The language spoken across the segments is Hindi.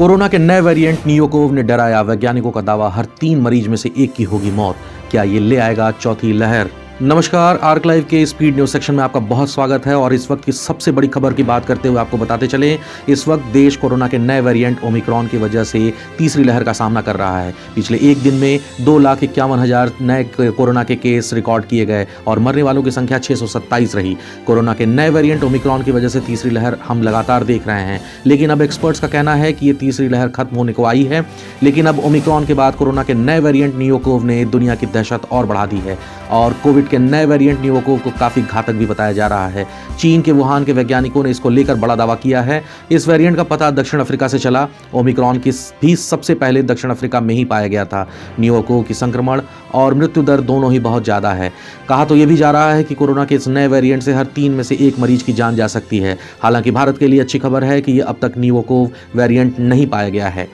कोरोना के नए वेरिएंट नियोकोव ने डराया, वैज्ञानिकों का दावा हर 3 मरीज में से एक की होगी मौत। क्या ये ले आएगा चौथी लहर? नमस्कार, आर्क लाइव के स्पीड न्यूज सेक्शन में आपका बहुत स्वागत है। और इस वक्त की सबसे बड़ी खबर की बात करते हुए आपको बताते चलें, इस वक्त देश कोरोना के नए वेरिएंट ओमिक्रॉन की वजह से तीसरी लहर का सामना कर रहा है। पिछले एक दिन में 2,51,000 नए कोरोना के केस रिकॉर्ड किए गए और मरने वालों की संख्या 627 रही। कोरोना के नए वेरिएंट ओमिक्रॉन की वजह से तीसरी लहर हम लगातार देख रहे हैं, लेकिन अब एक्सपर्ट्स का कहना है कि ये तीसरी लहर खत्म होने को आई है। लेकिन अब ओमिक्रॉन के बाद कोरोना के नए वेरिएंट नियोकोव ने दुनिया की दहशत और बढ़ा दी है और कोविड के नए वेरिएंट नियोकोव को काफी घातक भी बताया जा रहा है। चीन के वुहान के वैज्ञानिकों ने इसको लेकर बड़ा दावा किया है। इस वेरिएंट का पता दक्षिण अफ्रीका से चला। ओमिक्रॉन की भी सबसे पहले दक्षिण अफ्रीका में ही पाया गया था। नियोकोव की संक्रमण और मृत्यु दर दोनों ही बहुत ज्यादा है। कहा तो यह भी जा रहा है कि कोरोना के इस नए वेरिएंट से हर 3 में से 1 मरीज की जान जा सकती है। हालांकि भारत के लिए अच्छी खबर है कि यह अब तक नियोकोव वेरिएंट नहीं पाया गया है।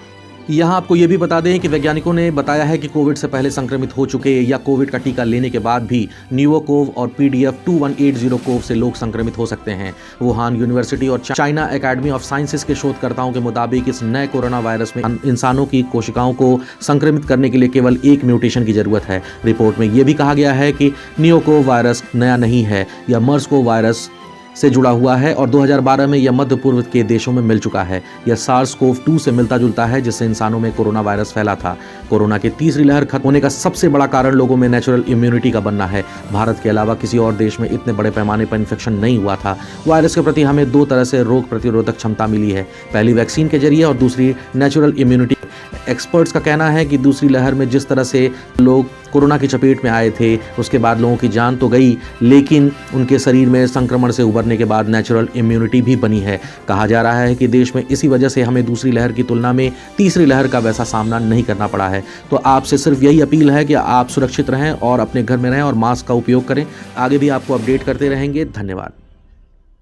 यहाँ आपको ये भी बता दें कि वैज्ञानिकों ने बताया है कि कोविड से पहले संक्रमित हो चुके या कोविड का टीका लेने के बाद भी नियोकोव और PDF 2180 कोव से लोग संक्रमित हो सकते हैं। वुहान यूनिवर्सिटी और चाइना एकेडमी ऑफ साइंसेज के शोधकर्ताओं के मुताबिक इस नए कोरोना वायरस में इंसानों की कोशिकाओं को संक्रमित करने के लिए केवल एक म्यूटेशन की जरूरत है। रिपोर्ट में यह भी कहा गया है कि नियोकोव वायरस नया नहीं है, यह मर्स-कोव वायरस से जुड़ा हुआ है और 2012 में यह मध्य पूर्व के देशों में मिल चुका है। यह SARS-CoV-2 से मिलता जुलता है, जिससे इंसानों में कोरोना वायरस फैला था। कोरोना की तीसरी लहर खत्म होने का सबसे बड़ा कारण लोगों में नेचुरल इम्यूनिटी का बनना है। भारत के अलावा किसी और देश में इतने बड़े पैमाने पर इन्फेक्शन नहीं हुआ था। वायरस के प्रति हमें 2 तरह से रोग प्रतिरोधक क्षमता मिली है, पहली वैक्सीन के जरिए और दूसरी नेचुरल इम्यूनिटी। एक्सपर्ट्स का कहना है कि दूसरी लहर में जिस तरह से लोग कोरोना की चपेट में आए थे, उसके बाद लोगों की जान तो गई, लेकिन उनके शरीर में संक्रमण से उबरने के बाद नेचुरल इम्यूनिटी भी बनी है। कहा जा रहा है कि देश में इसी वजह से हमें दूसरी लहर की तुलना में तीसरी लहर का वैसा सामना नहीं करना पड़ा है। तो आपसे सिर्फ यही अपील है कि आप सुरक्षित रहें और अपने घर में रहें और मास्क का उपयोग करें। आगे भी आपको अपडेट करते रहेंगे। धन्यवाद।